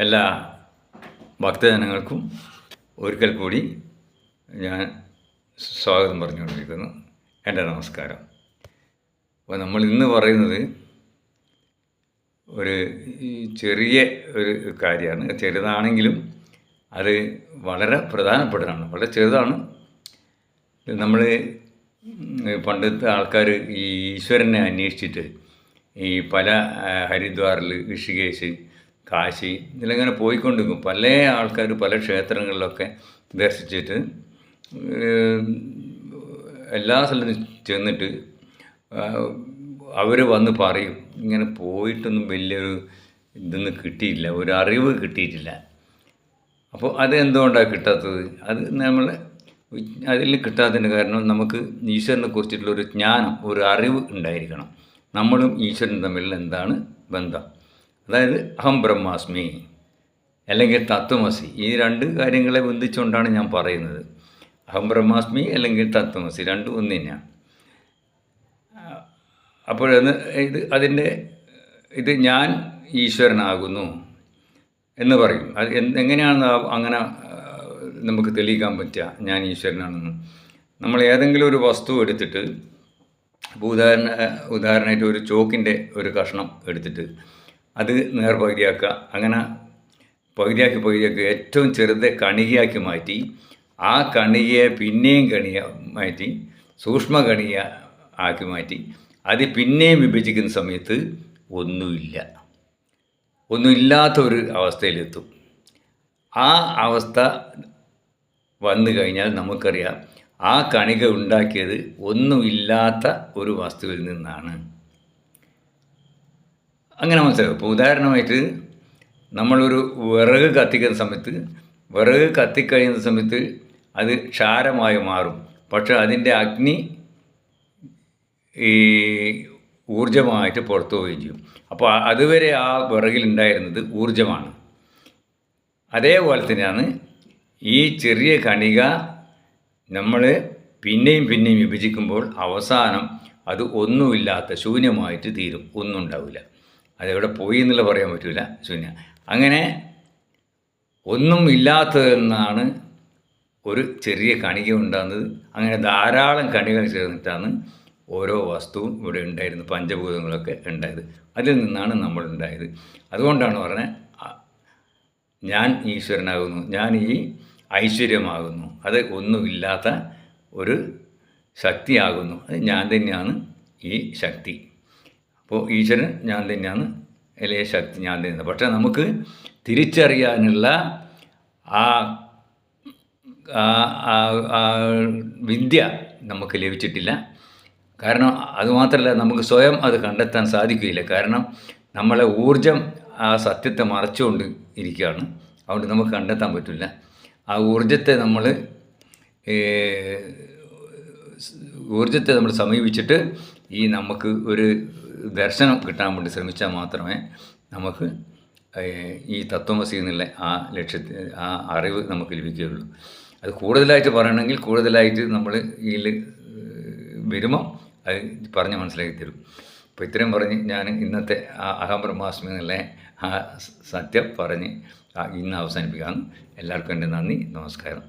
എല്ലാ ഭക്തജനങ്ങൾക്കും ഒരിക്കൽ കൂടി ഞാൻ സ്വാഗതം പറഞ്ഞുകൊണ്ടിരിക്കുന്നു. എൻ്റെ നമസ്കാരം. അപ്പോൾ നമ്മൾ ഇന്ന് പറയുന്നത് ഒരു ചെറിയ ഒരു കാര്യമാണ്. ചെറുതാണെങ്കിലും അത് വളരെ പ്രധാനപ്പെട്ടതാണ്. വളരെ ചെറുതാണ്. നമ്മൾ പണ്ടത്തെ ആൾക്കാർ ഈ ഈശ്വരനെ അന്വേഷിച്ചിട്ട് ഈ പല ഹരിദ്വാറിൽ, ഋഷികേശ്, കാശി ഇതിലങ്ങനെ പോയിക്കൊണ്ടിരിക്കും. പല ആൾക്കാർ പല ക്ഷേത്രങ്ങളിലൊക്കെ ദർശിച്ചിട്ട് എല്ലാ സ്ഥലത്തും ചെന്നിട്ട് അവർ വന്ന് പറയും, ഇങ്ങനെ പോയിട്ടൊന്നും വലിയൊരു ഇതൊന്നും കിട്ടിയില്ല, ഒരു അറിവ് കിട്ടിയിട്ടില്ല. അപ്പോൾ അത് എന്തുകൊണ്ടാണ് കിട്ടാത്തത്? അത് നമ്മൾ അതിൽ കിട്ടാത്തതിൻ്റെ കാരണം നമുക്ക് ഈശ്വരനെ കുറിച്ചിട്ടുള്ളൊരു ജ്ഞാനം, ഒരു അറിവ് ഉണ്ടായിരിക്കണം. നമ്മളും ഈശ്വരനും തമ്മിൽ എന്താണ് ബന്ധം? അതായത് അഹം ബ്രഹ്മാസ്മി അല്ലെങ്കിൽ തത്വമസി, ഈ രണ്ട് കാര്യങ്ങളെ ബന്ധിച്ചുകൊണ്ടാണ് ഞാൻ പറയുന്നത്. അഹം ബ്രഹ്മാസ്മി അല്ലെങ്കിൽ തത്വമസി രണ്ടും ഒന്ന് തന്നെയാണ്. അപ്പോഴത് ഇത് ഞാൻ ഈശ്വരനാകുന്നു എന്ന് പറയും. അത് എങ്ങനെയാണ് അങ്ങനെ നമുക്ക് തെളിയിക്കാൻ പറ്റുക ഞാൻ ഈശ്വരനാണെന്ന്? നമ്മൾ ഏതെങ്കിലും ഒരു വസ്തു എടുത്തിട്ട്, ഇപ്പോൾ ഉദാഹരണമായിട്ട് ഒരു ചോക്കിൻ്റെ ഒരു കഷ്ണം എടുത്തിട്ട് അത് നേർപകുതിയാക്കുക, അങ്ങനെ പകുതിയാക്കി ഏറ്റവും ചെറുതെ കണികയാക്കി മാറ്റി, ആ കണികയെ പിന്നെയും കണിക മാറ്റി സൂക്ഷ്മ കണിക ആക്കി മാറ്റി അത് പിന്നെയും വിഭജിക്കുന്ന സമയത്ത് ഒന്നുമില്ലാത്തൊരു അവസ്ഥയിലെത്തും. ആ അവസ്ഥ വന്നു കഴിഞ്ഞാൽ നമുക്കറിയാം ആ കണിക ഉണ്ടാക്കിയത് ഒന്നുമില്ലാത്ത ഒരു വസ്തുവിൽ നിന്നാണ്. അങ്ങനെ മനസ്സിലാവും. ഇപ്പോൾ ഉദാഹരണമായിട്ട് നമ്മളൊരു വിറക് കത്തിക്കുന്ന സമയത്ത്, വിറക് കത്തിക്കഴിയുന്ന സമയത്ത് അത് ക്ഷാരമായി മാറും. പക്ഷേ അതിൻ്റെ അഗ്നി ഈ ഊർജമായിട്ട് പുറത്തു പോവുകയും ചെയ്യും. അപ്പോൾ അതുവരെ ആ വിറകിലുണ്ടായിരുന്നത് ഊർജമാണ്. അതേപോലെ തന്നെയാണ് ഈ ചെറിയ കണിക നമ്മൾ പിന്നെയും വിഭജിക്കുമ്പോൾ അവസാനം അത് ഒന്നുമില്ലാത്ത ശൂന്യമായിട്ട് തീരും, ഒന്നും ഉണ്ടാവില്ല. അതെവിടെ പോയി എന്നുള്ള പറയാൻ പറ്റില്ല, ശൂന്യ. അങ്ങനെ ഒന്നും ഇല്ലാത്തതെന്നാണ് ഒരു ചെറിയ കണിക ഉണ്ടാകുന്നത്. അങ്ങനെ ധാരാളം കണികൾ ചേർന്നിട്ടാണ് ഓരോ വസ്തുവും ഇവിടെ ഉണ്ടായിരുന്നു, പഞ്ചഭൂതങ്ങളൊക്കെ ഉണ്ടായത്. അതിൽ നിന്നാണ് നമ്മൾ ഉണ്ടായത്. അതുകൊണ്ടാണ് പറഞ്ഞത് ഞാൻ ഈശ്വരനാകുന്നു, ഞാൻ ഈ ഐശ്വര്യമാകുന്നു, അത് ഒന്നുമില്ലാത്ത ഒരു ശക്തിയാകുന്നു, അത് ഞാൻ തന്നെയാണ് ഈ ശക്തി. അപ്പോൾ ഈശ്വരൻ ഞാൻ തന്നെയാണ്, അല്ലെങ്കിൽ ശക്തി ഞാൻ തന്നെയാണ്. പക്ഷേ നമുക്ക് തിരിച്ചറിയാനുള്ള ആ വിദ്യ നമുക്ക് ലഭിച്ചിട്ടില്ല. കാരണം അതുമാത്രമല്ല, നമുക്ക് സ്വയം അത് കണ്ടെത്താൻ സാധിക്കുകയില്ല. കാരണം നമ്മളെ ഊർജം ആ സത്യത്തെ മറച്ചുകൊണ്ട് ഇരിക്കുകയാണ്. അതുകൊണ്ട് നമുക്ക് കണ്ടെത്താൻ പറ്റില്ല. ആ ഊർജത്തെ നമ്മൾ സമീപിച്ചിട്ട് നമുക്ക് ഒരു ദർശനം കിട്ടാൻ വേണ്ടി ശ്രമിച്ചാൽ മാത്രമേ നമുക്ക് ഈ തത്വമസി എന്നുള്ള ആ ആ അറിവ് നമുക്ക് ലഭിക്കുകയുള്ളൂ. അത് കൂടുതലായിട്ട് പറയണമെങ്കിൽ കൂടുതലായിട്ട് നമ്മൾ ഇതിൽ വരുമ്പോൾ അത് പറഞ്ഞ് മനസ്സിലാക്കി തരും. അപ്പോൾ ഇത്രയും പറഞ്ഞ് ഞാൻ ഇന്നത്തെ ആ അഹം ബ്രഹ്മാസ്മി എന്നുള്ള ആ സത്യം പറഞ്ഞ് ഇന്ന് അവസാനിപ്പിക്കാം. എല്ലാവർക്കും എൻ്റെ നന്ദി, നമസ്കാരം.